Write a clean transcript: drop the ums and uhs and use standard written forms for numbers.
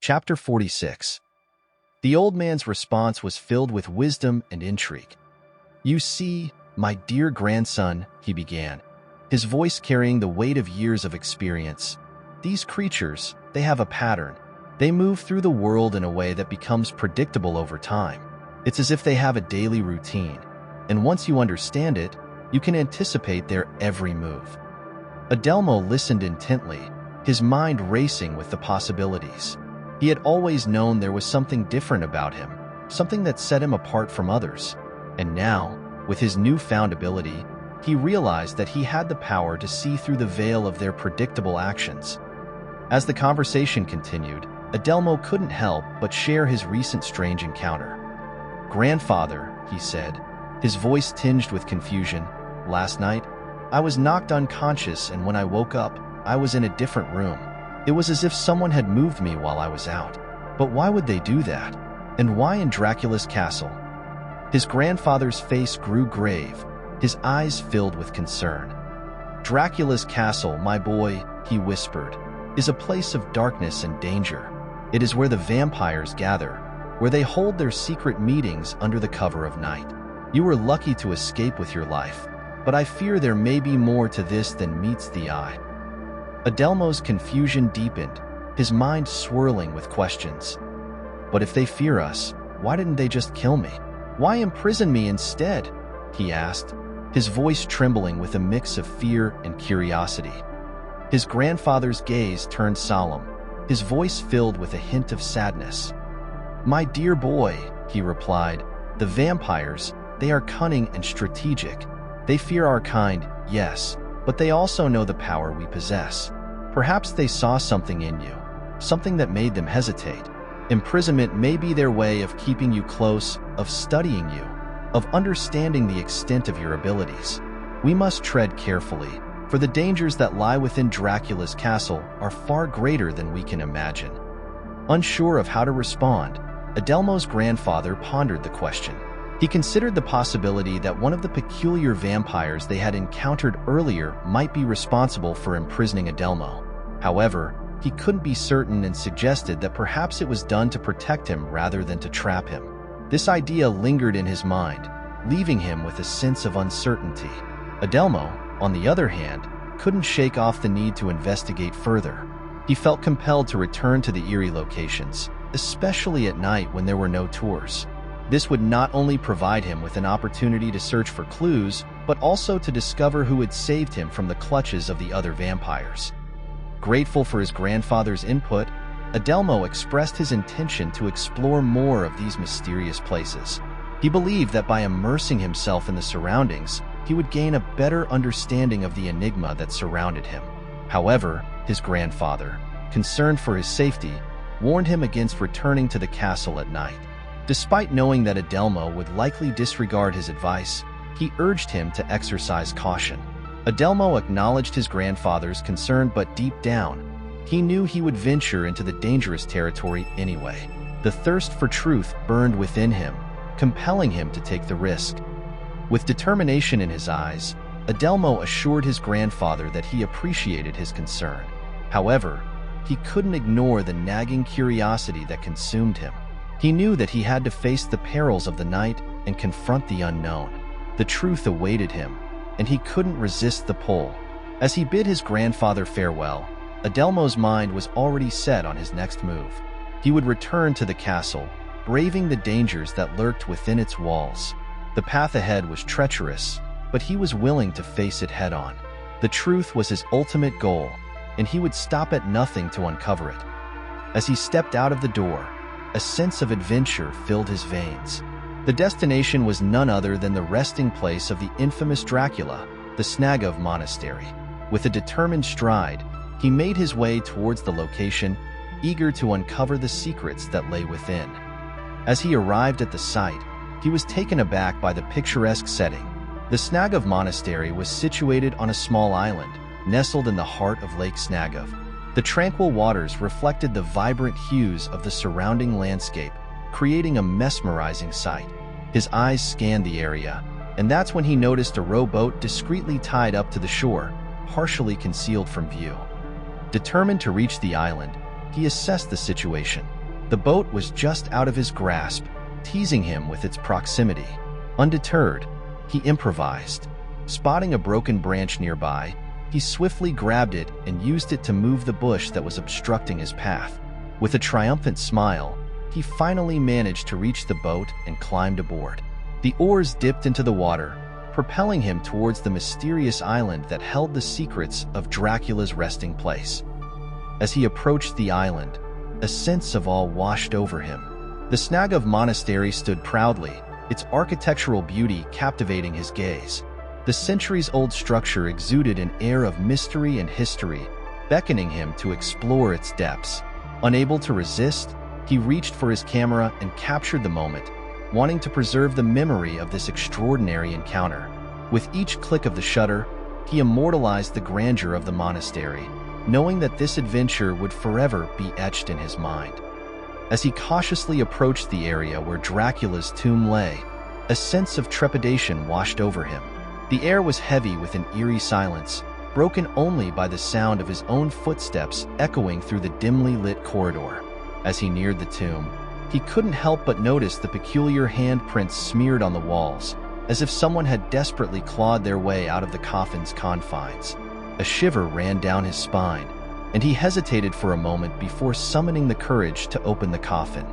Chapter 46. The old man's response was filled with wisdom and intrigue. "You see, my dear grandson," he began, his voice carrying the weight of years of experience. "These creatures, they have a pattern. They move through the world in a way that becomes predictable over time. It's as if they have a daily routine, and once you understand it, you can anticipate their every move." Adelmo listened intently, his mind racing with the possibilities. He had always known there was something different about him, something that set him apart from others. And now, with his newfound ability, he realized that he had the power to see through the veil of their predictable actions. As the conversation continued, Adelmo couldn't help but share his recent strange encounter. "Grandfather," he said, his voice tinged with confusion, "last night, I was knocked unconscious, and when I woke up, I was in a different room. It was as if someone had moved me while I was out. But why would they do that? And why in Dracula's castle?" His grandfather's face grew grave, his eyes filled with concern. "Dracula's castle, my boy," he whispered, "is a place of darkness and danger. It is where the vampires gather, where they hold their secret meetings under the cover of night. You were lucky to escape with your life, but I fear there may be more to this than meets the eye." Adelmo's confusion deepened, his mind swirling with questions. "But if they fear us, why didn't they just kill me? Why imprison me instead?" he asked, his voice trembling with a mix of fear and curiosity. His grandfather's gaze turned solemn, his voice filled with a hint of sadness. "My dear boy," he replied, "the vampires, they are cunning and strategic. They fear our kind, yes, but they also know the power we possess. Perhaps they saw something in you, something that made them hesitate. Imprisonment may be their way of keeping you close, of studying you, of understanding the extent of your abilities. We must tread carefully, for the dangers that lie within Dracula's castle are far greater than we can imagine." Unsure of how to respond, Adelmo's grandfather pondered the question. He considered the possibility that one of the peculiar vampires they had encountered earlier might be responsible for imprisoning Adelmo. However, he couldn't be certain and suggested that perhaps it was done to protect him rather than to trap him. This idea lingered in his mind, leaving him with a sense of uncertainty. Adelmo, on the other hand, couldn't shake off the need to investigate further. He felt compelled to return to the eerie locations, especially at night when there were no tours. This would not only provide him with an opportunity to search for clues, but also to discover who had saved him from the clutches of the other vampires. Grateful for his grandfather's input, Adelmo expressed his intention to explore more of these mysterious places. He believed that by immersing himself in the surroundings, he would gain a better understanding of the enigma that surrounded him. However, his grandfather, concerned for his safety, warned him against returning to the castle at night. Despite knowing that Adelmo would likely disregard his advice, he urged him to exercise caution. Adelmo acknowledged his grandfather's concern, but deep down, he knew he would venture into the dangerous territory anyway. The thirst for truth burned within him, compelling him to take the risk. With determination in his eyes, Adelmo assured his grandfather that he appreciated his concern. However, he couldn't ignore the nagging curiosity that consumed him. He knew that he had to face the perils of the night and confront the unknown. The truth awaited him, and he couldn't resist the pull. As he bid his grandfather farewell, Adelmo's mind was already set on his next move. He would return to the castle, braving the dangers that lurked within its walls. The path ahead was treacherous, but he was willing to face it head-on. The truth was his ultimate goal, and he would stop at nothing to uncover it. As he stepped out of the door, a sense of adventure filled his veins. The destination was none other than the resting place of the infamous Dracula, the Snagov Monastery. With a determined stride, he made his way towards the location, eager to uncover the secrets that lay within. As he arrived at the site, he was taken aback by the picturesque setting. The Snagov Monastery was situated on a small island, nestled in the heart of Lake Snagov. The tranquil waters reflected the vibrant hues of the surrounding landscape, creating a mesmerizing sight. His eyes scanned the area, and that's when he noticed a rowboat discreetly tied up to the shore, partially concealed from view. Determined to reach the island, he assessed the situation. The boat was just out of his grasp, teasing him with its proximity. Undeterred, he improvised. Spotting a broken branch nearby, he swiftly grabbed it and used it to move the bush that was obstructing his path. With a triumphant smile, he finally managed to reach the boat and climbed aboard. The oars dipped into the water, propelling him towards the mysterious island that held the secrets of Dracula's resting place. As he approached the island, a sense of awe washed over him. The Snagov Monastery stood proudly, its architectural beauty captivating his gaze. The centuries-old structure exuded an air of mystery and history, beckoning him to explore its depths. Unable to resist, he reached for his camera and captured the moment, wanting to preserve the memory of this extraordinary encounter. With each click of the shutter, he immortalized the grandeur of the monastery, knowing that this adventure would forever be etched in his mind. As he cautiously approached the area where Dracula's tomb lay, a sense of trepidation washed over him. The air was heavy with an eerie silence, broken only by the sound of his own footsteps echoing through the dimly lit corridor. As he neared the tomb, he couldn't help but notice the peculiar handprints smeared on the walls, as if someone had desperately clawed their way out of the coffin's confines. A shiver ran down his spine, and he hesitated for a moment before summoning the courage to open the coffin.